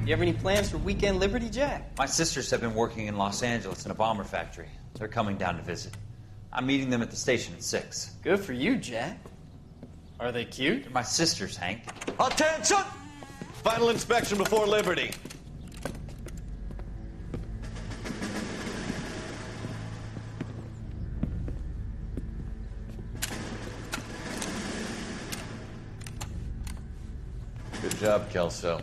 You have any plans for Weekend Liberty, Jack? My sisters have been working in Los Angeles in a bomber factory. They're coming down to visit. I'm meeting them at the station at 6. Good for you, Jack. Are they cute? They're my sisters, Hank. Attention! Final inspection before Liberty. Good job, Kelso.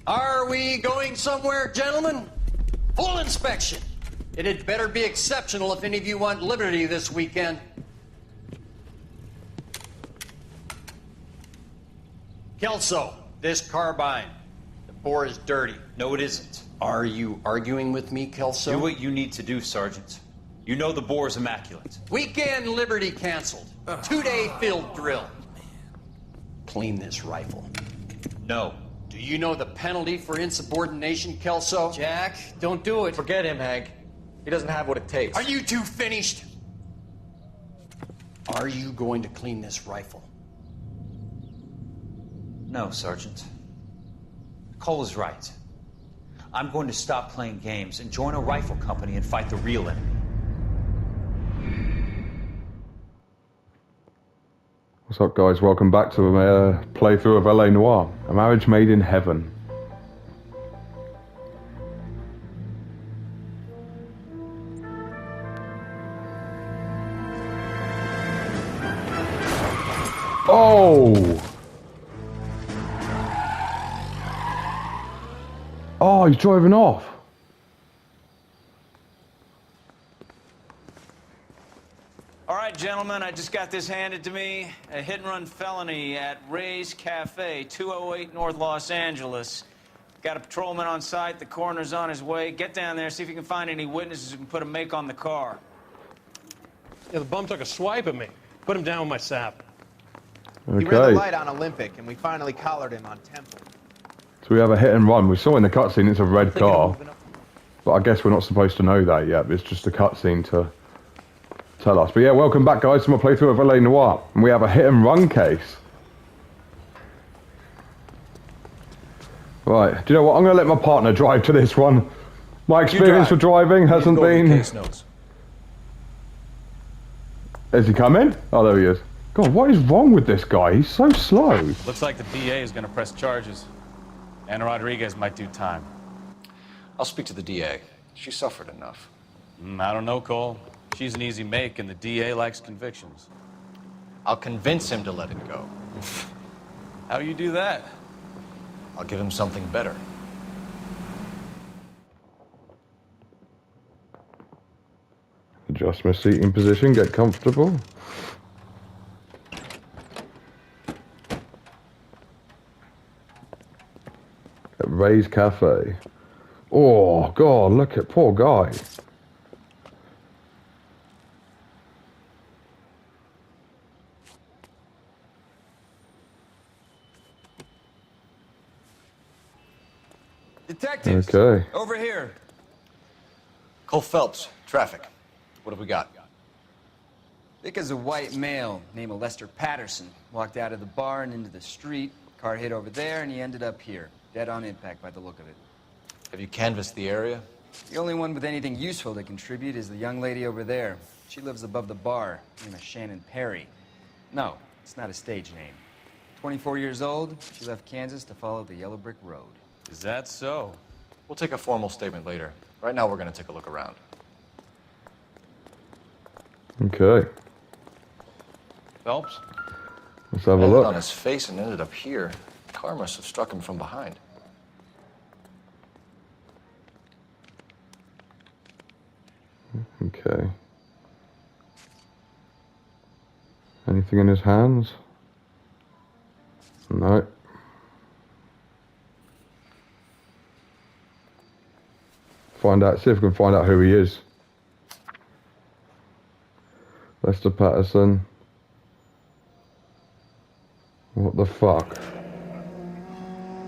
Are we going somewhere, gentlemen? Full inspection. It had better be exceptional if any of you want liberty this weekend. Kelso, this carbine. The bore is dirty. No, it isn't. Are you arguing with me, Kelso? Do what you need to do, Sergeant. You know the bore's immaculate. Weekend liberty canceled. 2-day field drill. Clean this rifle. No. Do you know the penalty for insubordination, Kelso? Jack, don't do it. Forget him, Hank. He doesn't have what it takes. Are you two finished? Are you going to clean this rifle? No, Sergeant. Cole is right. I'm going to stop playing games and join a rifle company and fight the real enemy. What's up, guys? Welcome back to a playthrough of LA Noire, a marriage made in heaven. Oh! Oh, he's driving off. All right, gentlemen, I just got this handed to me. A hit-and-run felony at Ray's Cafe, 208 North Los Angeles. Got a patrolman on site. The coroner's on his way. Get down there, see if you can find any witnesses who can put a make on the car. Yeah, the bum took a swipe at me. Put him down with my sap. Okay. He ran the light on Olympic, and we finally collared him on Temple. So we have a hit and run. We saw in the cutscene it's a red car, but I guess we're not supposed to know that yet. It's just a cutscene to tell us. But yeah, welcome back, guys, to my playthrough of LA Noire, and we have a hit and run case. Right, do you know what? I'm going to let my partner drive to this one. My experience with driving hasn't been... Case notes. Is he coming? Oh, there he is. God, what is wrong with this guy? He's so slow. Looks like the DA is going to press charges. Anna Rodriguez might do time. I'll speak to the DA. She suffered enough. I don't know, Cole. She's an easy make, and the DA likes convictions. I'll convince him to let it go. How do you do that? I'll give him something better. Adjust my seating position, get comfortable. At Ray's Cafe. Oh, God, look at poor guy. Detectives! Okay. Over here! Cole Phelps, traffic. What have we got? Thick as a white male named Lester Patterson walked out of the bar and into the street. Car hit over there, and he ended up here. Dead on impact by the look of it. Have you canvassed the area? The only one with anything useful to contribute is the young lady over there. She lives above the bar, named Shannon Perry. No, it's not a stage name. 24 years old, she left Kansas to follow the yellow brick road. Is that so? We'll take a formal statement later. Right now, we're going to take a look around. Okay. Phelps? Let's have a Landed look. on his face and ended up here. The car must have struck him from behind. Okay. Anything in his hands? No. Find out, see if we can find out who he is. Lester Patterson. What the fuck?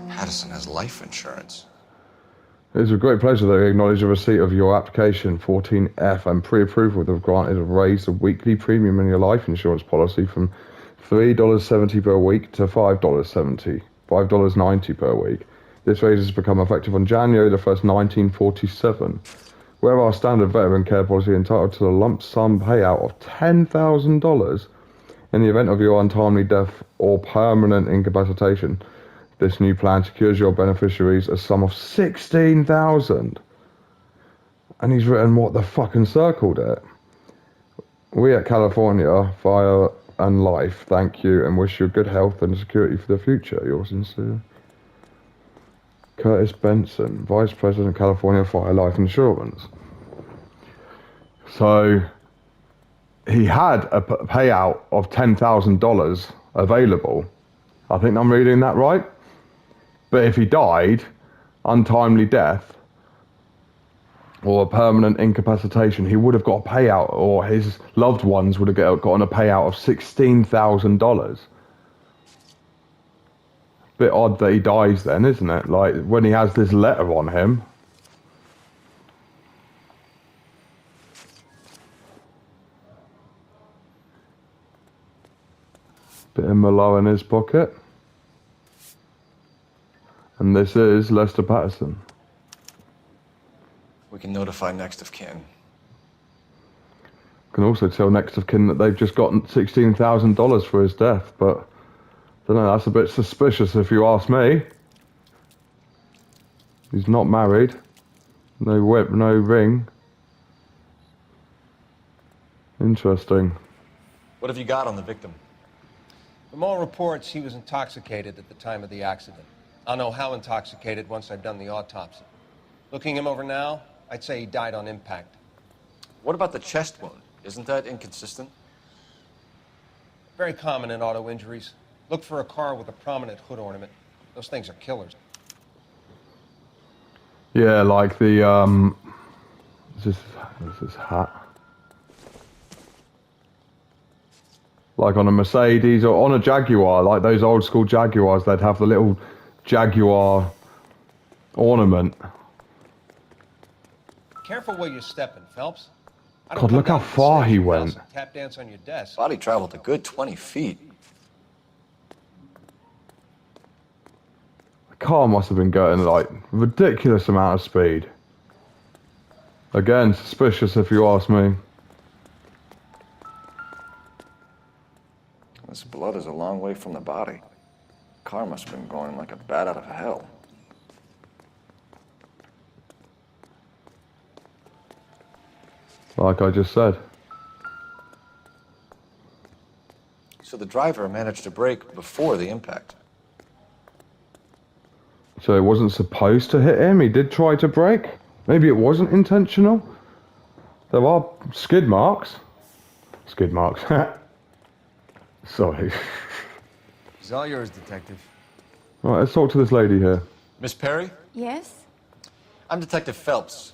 Patterson has life insurance. It is a great pleasure that we acknowledge the receipt of your application 14F and pre-approval have granted have raised the weekly premium in your life insurance policy from $3.70 per week to $5.90 per week. This raise has become effective on January the 1st, 1947. Where our standard veteran care policy entitled to a lump sum payout of $10,000 in the event of your untimely death or permanent incapacitation. This new plan secures your beneficiaries a sum of $16,000. And he's written what the fuck and circled it. We at California Fire and Life thank you and wish you good health and security for the future. Yours sincere, Curtis Benson, Vice President, California Fire Life Insurance. So he had a payout of $10,000 available. I think I'm reading that right. But if he died, untimely death, or a permanent incapacitation, he would have got a payout, or his loved ones would have gotten a payout of $16,000. Bit odd that he dies then, isn't it? Like, when he has this letter on him. Bit of Merlot in his pocket. And this is Lester Patterson. We can notify next of kin. Can also tell next of kin that they've just gotten $16,000 for his death, but I don't know, that's a bit suspicious if you ask me. He's not married. No whip, no ring. Interesting. What have you got on the victim? From all reports, he was intoxicated at the time of the accident. I'll know how intoxicated once I've done the autopsy. Looking him over now, I'd say he died on impact. What about the chest wound? Isn't that inconsistent? Very common in auto injuries. Look for a car with a prominent hood ornament. Those things are killers. Yeah, like the, is this hat? Like on a Mercedes or on a Jaguar, like those old school Jaguars, they'd have the little Jaguar ornament. Careful where you're stepping, Phelps. I don't God, come look how down to the far he station house went. and tap dance on your desk. Body traveled a good 20 feet. The car must have been going like ridiculous amount of speed. Again, suspicious if you ask me. This blood is a long way from the body. Car must have been going like a bat out of hell. Like I just said. So the driver managed to brake before the impact. So it wasn't supposed to hit him? He did try to brake? Maybe it wasn't intentional? There are skid marks. Skid marks. Sorry. It's all yours, Detective. Right, let's talk to this lady here. Miss Perry? Yes? I'm Detective Phelps.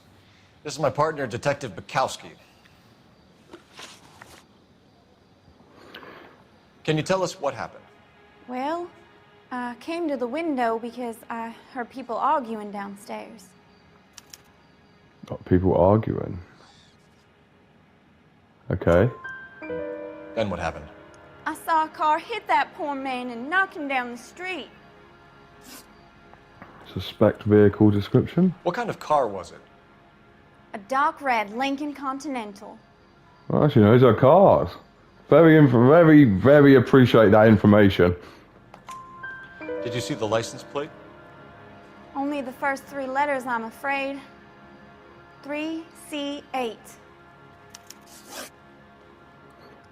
This is my partner, Detective Bukowski. Can you tell us what happened? Well, I came to the window because I heard people arguing downstairs. Got people arguing. Okay. Then what happened? I saw a car hit that poor man and knock him down the street. Suspect vehicle description? What kind of car was it? A dark red Lincoln Continental. Well, she knows her cars. Very appreciate that information. Did you see the license plate? Only the first three letters, I'm afraid. 3C8.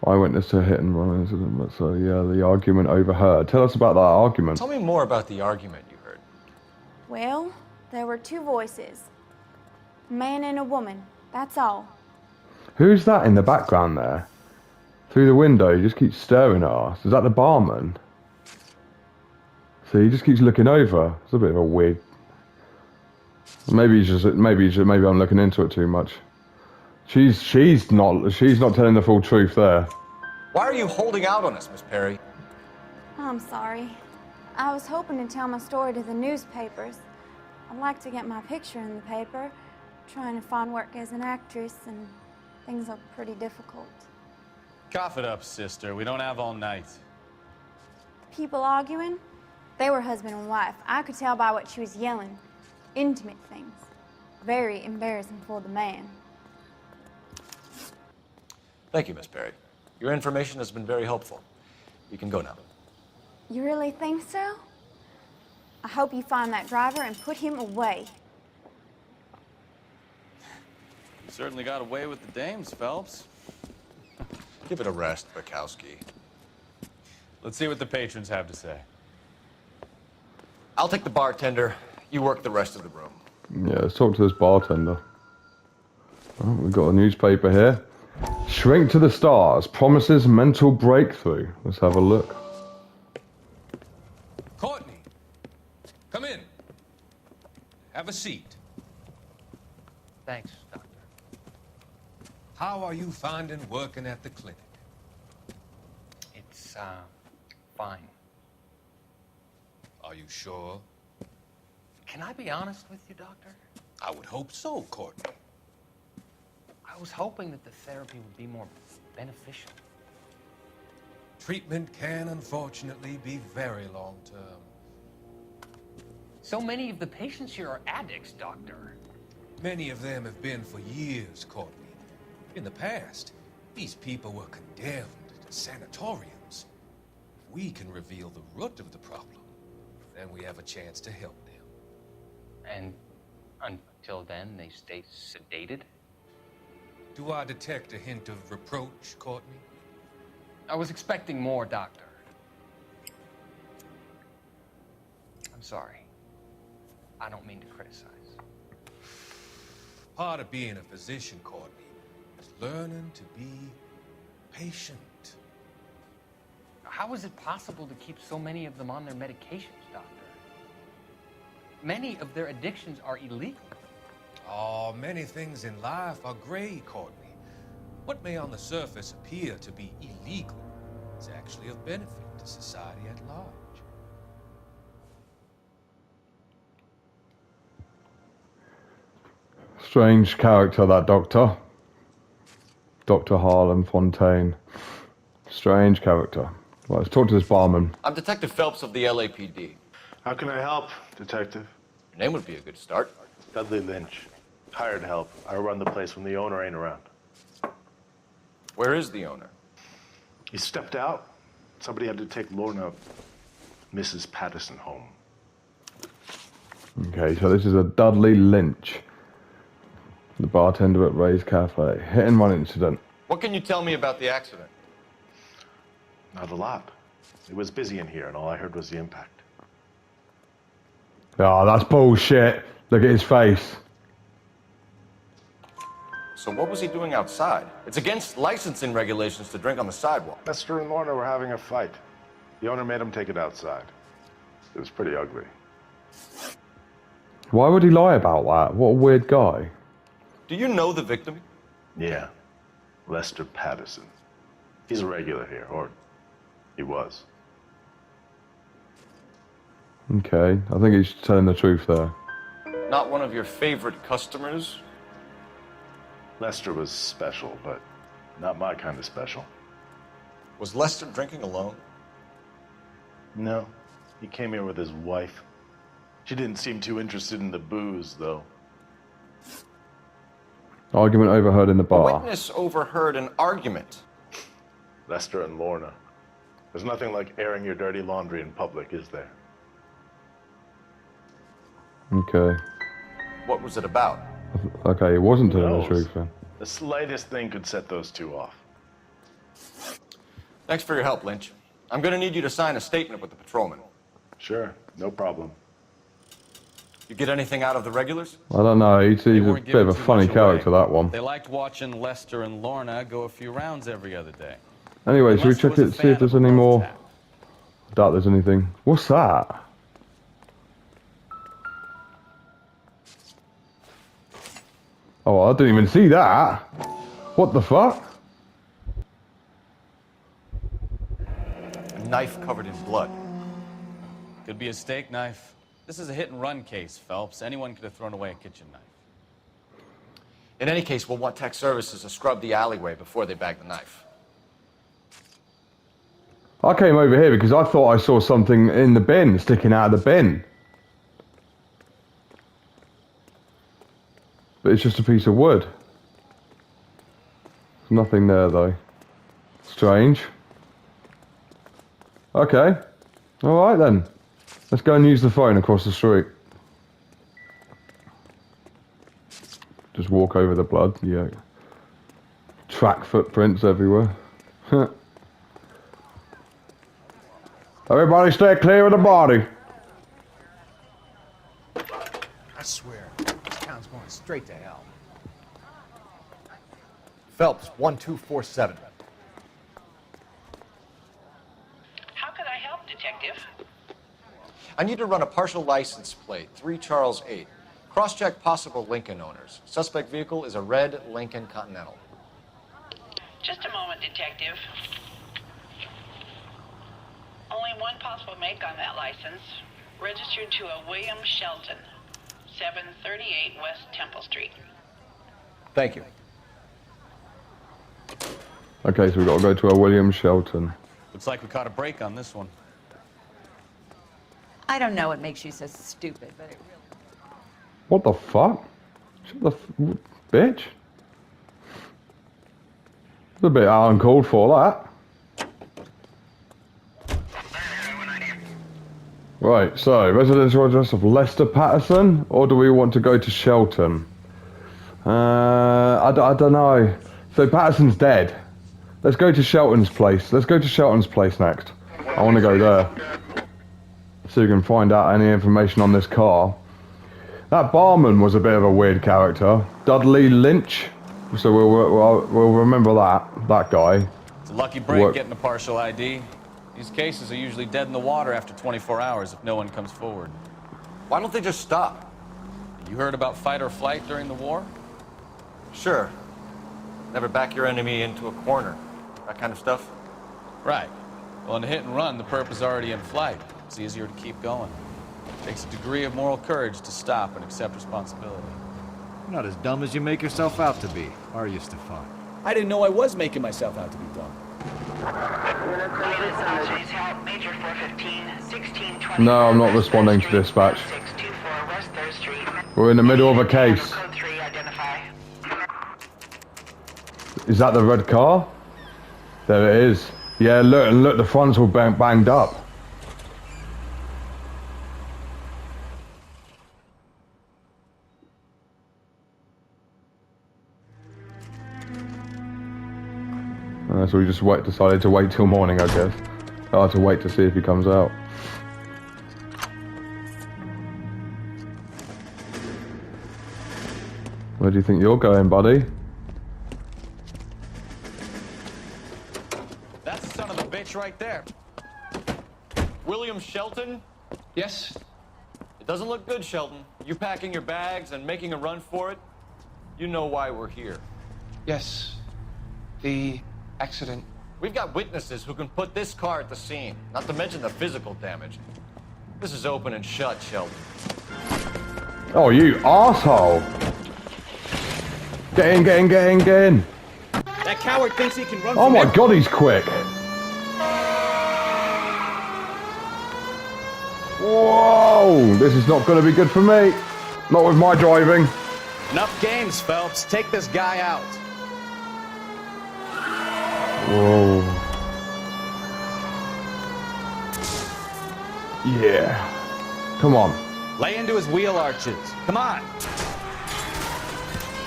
Eyewitness to a hit and run incident, but so yeah, the argument overheard. Tell us about that argument. Tell me more about the argument you heard. Well, there were two voices. A man and a woman, that's all. Who's that in the background there? Through the window, he just keeps staring at us. Is that the barman? So he just keeps looking over. It's a bit of a weird. Maybe I'm looking into it too much. She's not telling the full truth there. Why are you holding out on us, Miss Perry? I'm sorry. I was hoping to tell my story to the newspapers. I'd like to get my picture in the paper. Trying to find work as an actress, and things are pretty difficult. Cough it up, sister. We don't have all night. People arguing? They were husband and wife. I could tell by what she was yelling. Intimate things. Very embarrassing for the man. Thank you, Miss Perry. Your information has been very helpful. You can go now. You really think so? I hope you find that driver and put him away. You certainly got away with the dames, Phelps. Give it a rest, Bukowski. Let's see what the patrons have to say. I'll take the bartender. You work the rest of the room. Yeah, let's talk to this bartender. Oh, we've got a newspaper here. Shrink to the Stars promises mental breakthrough. Let's have a look. Courtney, come in. Have a seat. Thanks, Doctor. How are you finding working at the clinic? It's, fine. Are you sure? Can I be honest with you, Doctor? I would hope so, Courtney. I was hoping that the therapy would be more beneficial. Treatment can, unfortunately, be very long-term. So many of the patients here are addicts, Doctor. Many of them have been for years, Courtney. In the past, these people were condemned to sanatoriums. If we can reveal the root of the problem, then we have a chance to help them. And until then, they stay sedated? Do I detect a hint of reproach, Courtney? I was expecting more, Doctor. I'm sorry. I don't mean to criticize. Part of being a physician, Courtney, is learning to be patient. How is it possible to keep so many of them on their medications, Doctor? Many of their addictions are illegal. Oh, many things in life are gray, Courtney. What may on the surface appear to be illegal is actually of benefit to society at large. Strange character, that doctor. Dr. Harlan Fontaine. Strange character. Well, let's talk to this barman. I'm Detective Phelps of the LAPD. How can I help, Detective? Your name would be a good start. Dudley Lynch. Hired help. I run the place when the owner ain't around. Where is the owner? He stepped out. Somebody had to take Lorna, Mrs. Patterson, home. Okay, so this is a Dudley Lynch. The bartender at Ray's Cafe. Hit and run incident. What can you tell me about the accident? Not a lot. It was busy in here, and all I heard was the impact. Oh, that's bullshit. Look at his face. So what was he doing outside? It's against licensing regulations to drink on the sidewalk. Lester and Lorna were having a fight. The owner made him take it outside. It was pretty ugly. Why would he lie about that? What a weird guy. Do you know the victim? Yeah. Lester Patterson. He's a regular here, or he was. Okay, I think he's telling the truth there. Not one of your favorite customers? Lester was special, but not my kind of special. Was Lester drinking alone? No. He came here with his wife. She didn't seem too interested in the booze, though. Argument overheard in the A bar. witness overheard an argument. Lester and Lorna. There's nothing like airing your dirty laundry in public, is there? Okay. What was it about? Okay, it wasn't Who telling the knows? truth then. The slightest thing could set those two off. Thanks for your help, Lynch. I'm going to need you to sign a statement with the patrolman. Sure, no problem. You get anything out of the regulars? I don't know, he's a weren't bit of a giving too funny much character, away. that one. They liked watching Lester and Lorna go a few rounds every other day. Anyway, should we Lester check was a it, see fan if there's of a any girl's more? tap. I doubt there's anything. What's that? Oh, I didn't even see that. What the fuck? A knife covered in blood. Could be a steak knife. This is a hit-and-run case, Phelps. Anyone could have thrown away a kitchen knife. In any case, we'll want tech services to scrub the alleyway before they bag the knife. I came over here because I thought I saw something in the bin, sticking out of the bin. But it's just a piece of wood. There's nothing there, though. Strange. Okay. Alright then. Let's go and use the phone across the street. Just walk over the blood, yeah. Track footprints everywhere. Everybody stay clear of the body. I swear, this town's going straight to hell. Phelps, 1247. How could I help, Detective? I need to run a partial license plate, 3 Charles 8. Cross-check possible Lincoln owners. Suspect vehicle is a red Lincoln Continental. Just a moment, Detective. Only one possible make on that license. Registered to a William Shelton, 738 West Temple Street. Thank you. Okay, so we've got to go to a William Shelton. Looks like we caught a break on this one. I don't know what makes you so stupid, but it really... What the fuck? Shut the bitch. It's a bit uncalled for, that. Right, so, residential address of Lester Patterson, or do we want to go to Shelton? I don't know. So Patterson's dead. Let's go to Shelton's place. Let's go to Shelton's place next. I want to go there. So you can find out any information on this car. That barman was a bit of a weird character. Dudley Lynch. So we'll remember that guy. It's a lucky break getting a partial ID. These cases are usually dead in the water after 24 hours if no one comes forward. Why don't they just stop? You heard about fight or flight during the war? Sure. Never back your enemy into a corner. That kind of stuff. Right. Well, in a hit and run, the perp is already in flight. It's easier to keep going. It takes a degree of moral courage to stop and accept responsibility. You're not as dumb as you make yourself out to be, are you, Stefan? I didn't know I was making myself out to be dumb. No, I'm not responding to dispatch. We're in the middle of a case. Is that the red car? There it is. Yeah, look, the front's all banged up. So we just decided to wait till morning, I guess. I'll have to wait to see if he comes out. Where do you think you're going, buddy? That's the son of a bitch right there. William Shelton? Yes? It doesn't look good, Shelton. You packing your bags and making a run for it? You know why we're here. Yes. The accident. We've got witnesses who can put this car at the scene, not to mention the physical damage. This is open and shut, Shelton. Oh, you asshole! Get in! That coward thinks he can run Oh from my god, he's quick! Whoa! This is not going to be good for me. Not with my driving. Enough games, Phelps. Take this guy out. Whoa. Yeah. Come on. Lay into his wheel arches. Come on.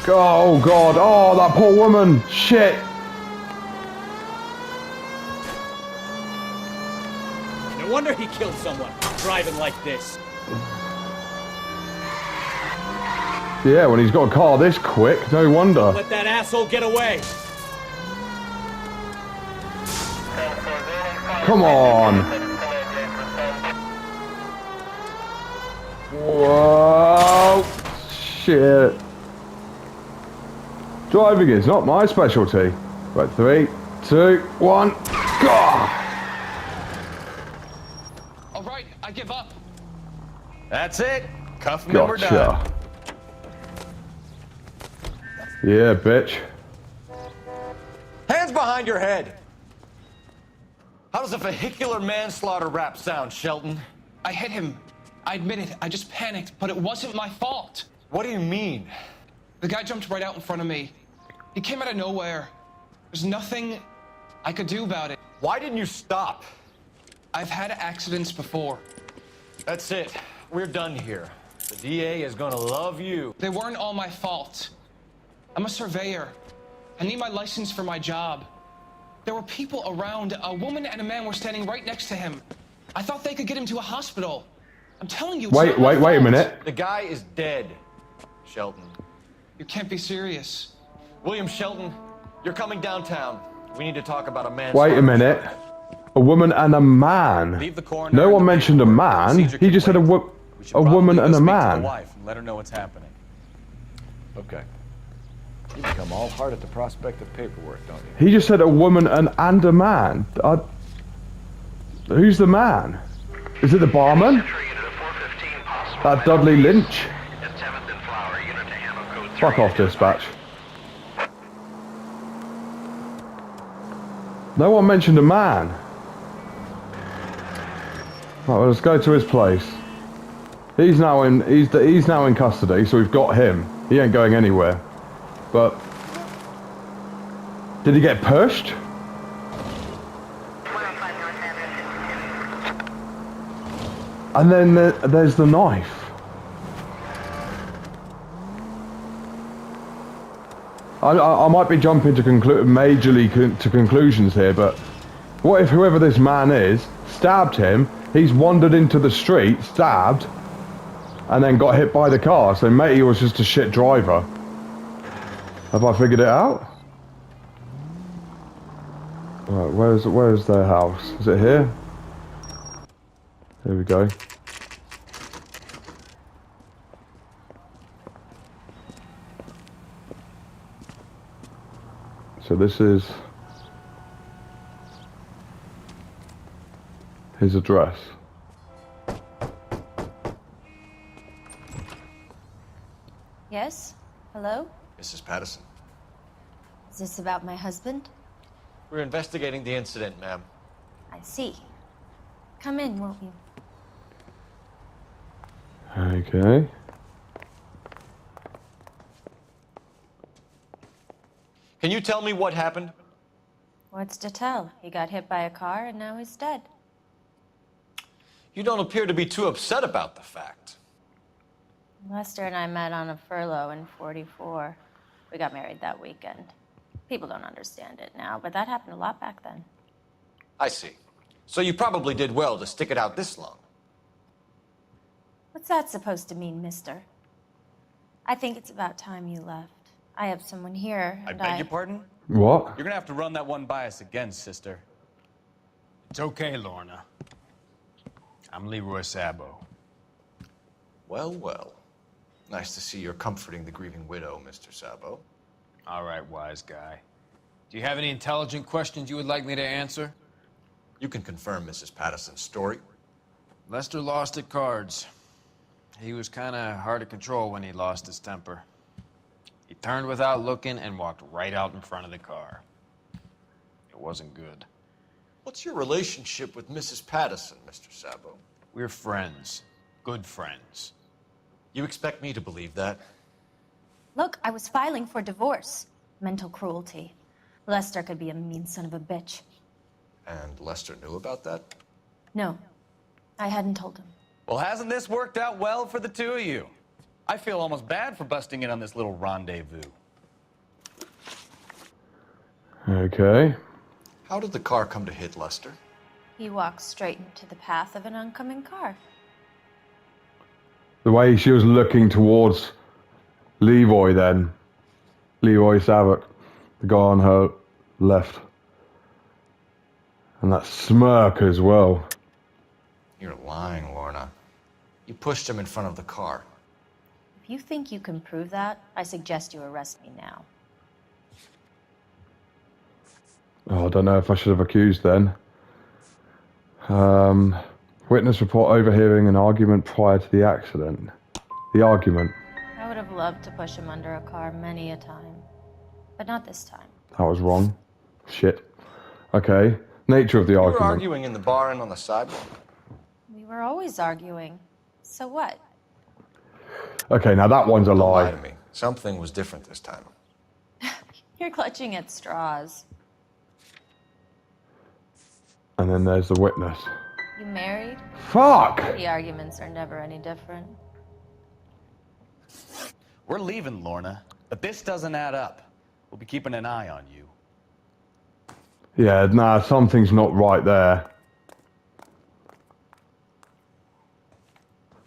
Oh, God. Oh, that poor woman. Shit. No wonder he killed someone, driving like this. Yeah, when he's got a car this quick, no wonder. Let that asshole get away. Come on. Whoa. Shit. Driving is not my specialty. Right, 3, 2, 1, go! All right, I give up. That's it. Cuff him and we're done. Gotcha. Yeah, bitch. Hands behind your head! How does a vehicular manslaughter rap sound, Shelton? I hit him. I admit it. I just panicked, but it wasn't my fault. What do you mean? The guy jumped right out in front of me. He came out of nowhere. There's nothing I could do about it. Why didn't you stop? I've had accidents before. That's it. We're done here. The DA is gonna love you. They weren't all my fault. I'm a surveyor. I need my license for my job. There were people around. A woman and a man were standing right next to him. I thought they could get him to a hospital. I'm telling you. Wait a minute. The guy is dead, Shelton. You can't be serious. William Shelton, you're coming downtown. We need to talk about a man. Wait a minute. A woman and a man. Leave the coroner. No one mentioned a man. He just said a woman and a man. Wife and let her know what's happening. Okay. You become all heart at the prospect of paperwork, don't you? He just said a woman and a man. Who's the man? Is it the barman? That Dudley Lynch? Fuck off, dispatch. No one mentioned a man. Right, well, let's go to his place. He's now in custody, so we've got him. He ain't going anywhere. But did he get pushed? And then there's the knife. I might be jumping to majorly to conclusions here, but what if whoever this man is stabbed him? He's wandered into the street, stabbed, and then got hit by the car. So Matey was just a shit driver. Have I figured it out? Right, where's their house? Is it here? Here we go. So this is his address. Yes? Hello? Mrs. Patterson. Is this about my husband? We're investigating the incident, ma'am. I see. Come in, won't you? Okay. Can you tell me what happened? What's to tell? He got hit by a car and now he's dead. You don't appear to be too upset about the fact. Lester and I met on a furlough in '44. We got married that weekend. People don't understand it now, but that happened a lot back then. I see. So you probably did well to stick it out this long. What's that supposed to mean, mister? I think it's about time you left. I have someone here, I and beg your pardon? What? You're gonna have to run that one by us again, sister. It's okay, Lorna. I'm Leroy Sabo. Well, well. Nice to see you're comforting the grieving widow, Mr. Sabo. All right, wise guy. Do you have any intelligent questions you would like me to answer? You can confirm Mrs. Patterson's story. Lester lost at cards. He was kind of hard to control when he lost his temper. He turned without looking and walked right out in front of the car. It wasn't good. What's your relationship with Mrs. Patterson, Mr. Sabo? We're friends. Good friends. You expect me to believe that? Look, I was filing for divorce. Mental cruelty. Lester could be a mean son of a bitch. And Lester knew about that? No, I hadn't told him. Well, hasn't this worked out well for the two of you? I feel almost bad for busting in on this little rendezvous. Okay. How did the car come to hit Lester? He walked straight into the path of an oncoming car. The way she was looking towards Leroy then. Leroy Savok. The guy on her left. And that smirk as well. You're lying, Lorna. You pushed him in front of the car. If you think you can prove that, I suggest you arrest me now. Oh, I don't know if I should have accused then. Witness report overhearing an argument prior to the accident. The argument. I would have loved to push him under a car many a time, but not this time. That was wrong. Shit. Okay. Nature of the You were argument. arguing in the bar and on the sidewalk. We were always arguing. So what? Okay, now that one's a Don't lie. lie to me. Something was different this time. You're clutching at straws. And then there's the witness. You married? Fuck! The arguments are never any different. We're leaving, Lorna, but this doesn't add up. We'll be keeping an eye on you. Yeah, nah, something's not right there.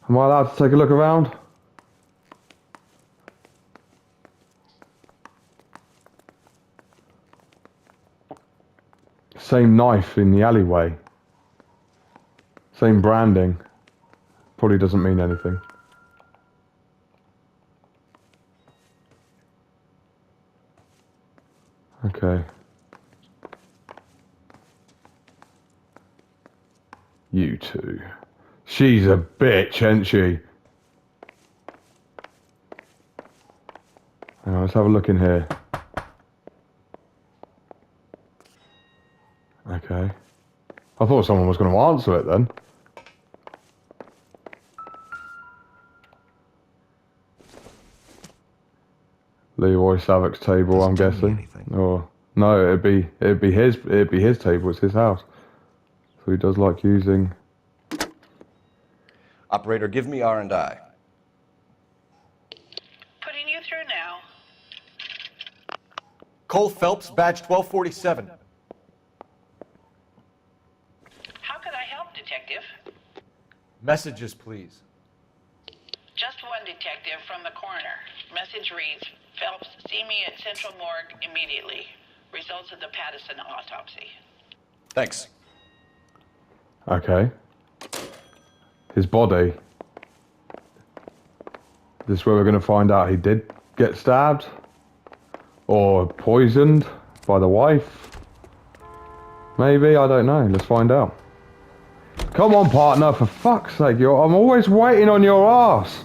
Am I allowed to take a look around? Same knife in the alleyway. Same branding. Probably doesn't mean anything. Okay. You two. She's a bitch, ain't she? Now, let's have a look in here. Okay. I thought someone was going to answer it then. Leroy Savic's table, I'm guessing. Or no, it'd be his table. It's his house. So he does like using. Operator, give me R&I. Putting you through now. Cole Phelps, badge 1247. How could I help, Detective? Messages, please. Just one detective from the coroner. Message reads, Phelps, see me at Central Morgue immediately. Results of the Pattison autopsy. Thanks. Okay. His body. This is where we're going to find out he did get stabbed or poisoned by the wife. Maybe, I don't know. Let's find out. Come on, partner, for fuck's sake. I'm always waiting on your ass.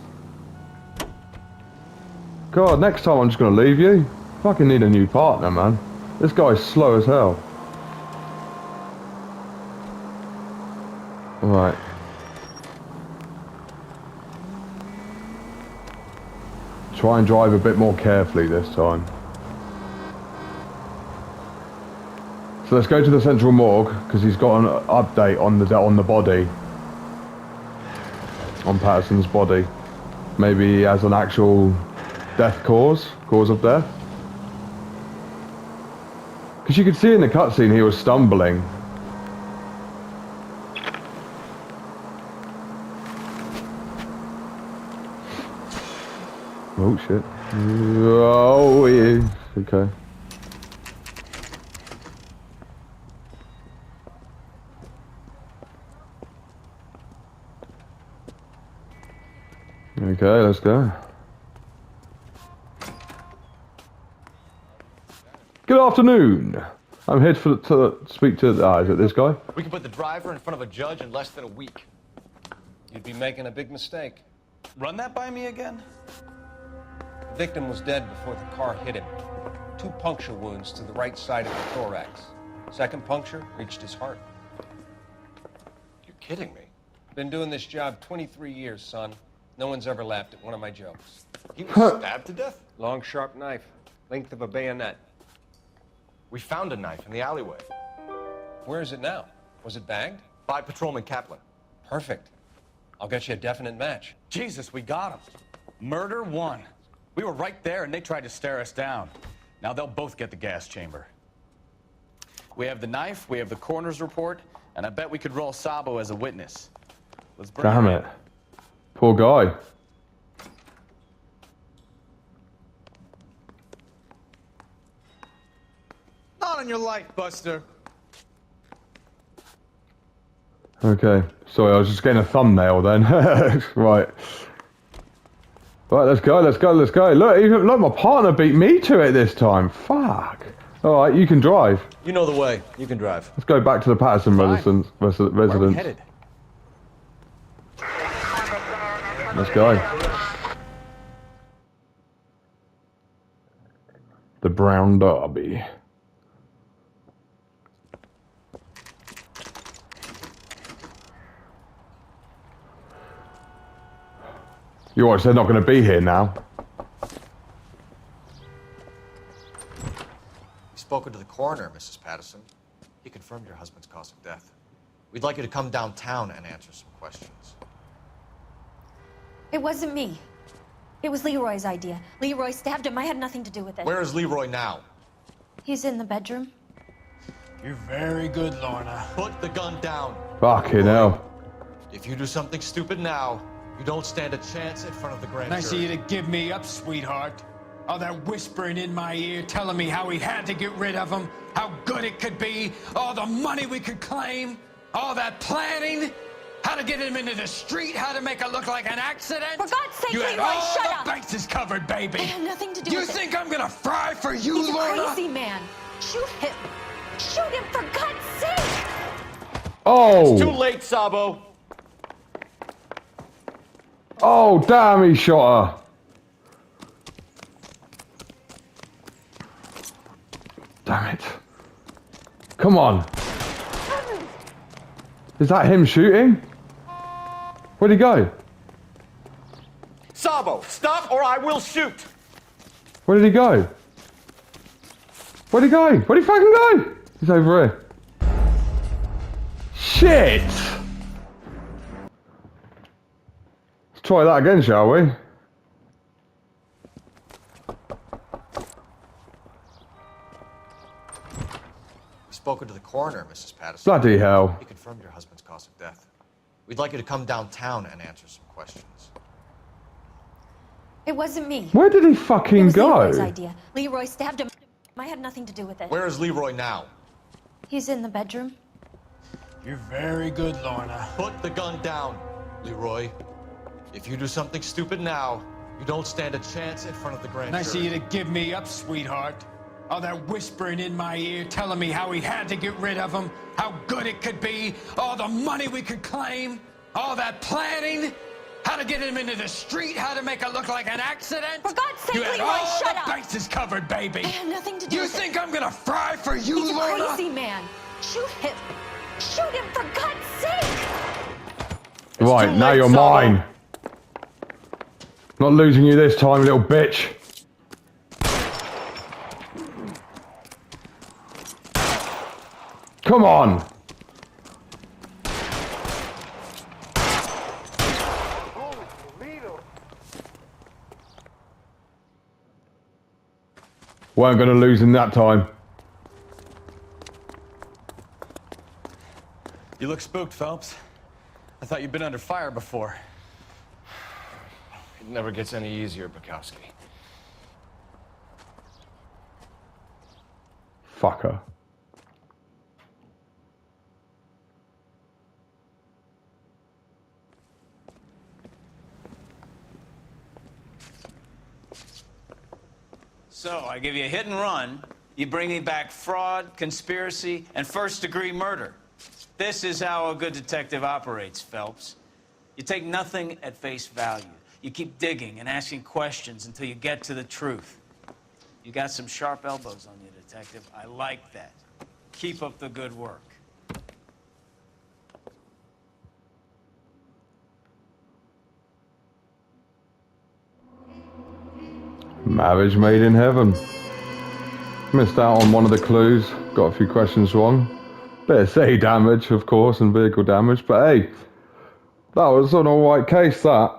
God, next time I'm just going to leave you. Fucking need a new partner, man. This guy's slow as hell. Right. Try and drive a bit more carefully this time. So let's go to the Central Morgue because he's got an update on the body, on Patterson's body. Maybe he has an actual cause of death. Because you could see in the cutscene he was stumbling. Oh shit. Oh yeah. Okay. Okay, let's go. Good afternoon. I'm here to speak to, is it this guy? We can put the driver in front of a judge in less than a week. You'd be making a big mistake. Run that by me again? The victim was dead before the car hit him. 2 puncture wounds to the right side of the thorax. Second puncture reached his heart. You're kidding me. Been doing this job 23 years, son. No one's ever laughed at one of my jokes. He was stabbed to death? Long, sharp knife. Length of a bayonet. We found a knife in the alleyway. Where is it now? Was it bagged? By Patrolman Kaplan. Perfect. I'll get you a definite match. Jesus, we got him. Murder 1. We were right there and they tried to stare us down. Now they'll both get the gas chamber. We have the knife, we have the coroner's report, and I bet we could roll Sabo as a witness. Let's bring Damn him it. Poor guy. Not on your life, Buster. Okay. Sorry, I was just getting a thumbnail then. Right. Right, let's go, let's go, let's go. Look, my partner beat me to it this time. Fuck. Alright, you can drive. You know the way. You can drive. Let's go back to the Patterson residence. Where are we headed? Let's go. The Brown Derby. You watch, they're not going to be here now. We've spoken to the coroner, Mrs. Patterson. He confirmed your husband's cause of death. We'd like you to come downtown and answer some questions. It wasn't me. It was Leroy's idea. Leroy stabbed him. I had nothing to do with it. Where is Leroy now? He's in the bedroom. You're very good, Lorna. Put the gun down. Fucking hell. If you do something stupid now, you don't stand a chance in front of the grand Nice of jury. you to give me up, sweetheart. All that whispering in my ear, telling me how we had to get rid of him, how good it could be, all the money we could claim, all that planning, how to get him into the street, how to make it look like an accident. For God's sake, you had Leroy, all shut the up. bases covered, baby. I had nothing to do You with it. think I'm gonna fry for you, He's a Lorna? crazy man. Shoot him. Shoot him, for God's sake. Oh! It's too late, Sabo. Oh, damn, he shot her. Damn it. Come on. Is that him shooting? Where'd he go? Sabo, stop or I will shoot. Where did he go? Where'd he go? Where'd he fucking go? He's over here. Shit! Let's try that again, shall we? We've spoken to the coroner, Mrs. Patterson. Bloody hell. He confirmed your husband's cause of death. We'd like you to come downtown and answer some questions. It wasn't me. Where did he It fucking was go? Leroy's idea. Leroy stabbed him. I had nothing to do with it. Where is Leroy now? He's in the bedroom. You're very good, Lorna. Put the gun down, Leroy. If you do something stupid now, you don't stand a chance in front of the grand Nice of jury. you to give me up, sweetheart. All that whispering in my ear, telling me how we had to get rid of him, how good it could be, all the money we could claim, all that planning, how to get him into the street, how to make it look like an accident. For God's sake, you had Leroy, all shut the up. bases covered, baby. I had nothing to do You with think it. I'm gonna fry for you, He's a Lorna? crazy man. Shoot him. Shoot him, for God's sake. Right, too now late, you're Sabo. mine. Not losing you this time, little bitch. Come on. Weren't going to lose in that time. You look spooked, Phelps. I thought you'd been under fire before. It never gets any easier, Bukowski. Fucker. So, I give you a hit and run. You bring me back fraud, conspiracy, and first-degree murder. This is how a good detective operates, Phelps. You take nothing at face value. You keep digging and asking questions until you get to the truth. You got some sharp elbows on you, detective. I like that. Keep up the good work. Marriage made in heaven. Missed out on one of the clues. Got a few questions wrong. Bit of city damage, of course, and vehicle damage. But hey, that was an alright case, that.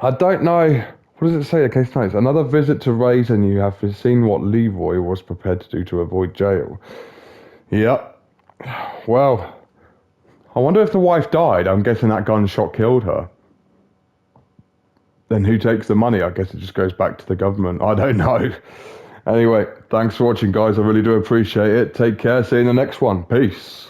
I don't know. What does it say? The case notes. Another visit to Ray's and you have seen what Leroy was prepared to do to avoid jail. Yep. Well, I wonder if the wife died. I'm guessing that gunshot killed her. Then who takes the money? I guess it just goes back to the government. I don't know. Anyway, thanks for watching, guys. I really do appreciate it. Take care. See you in the next one. Peace.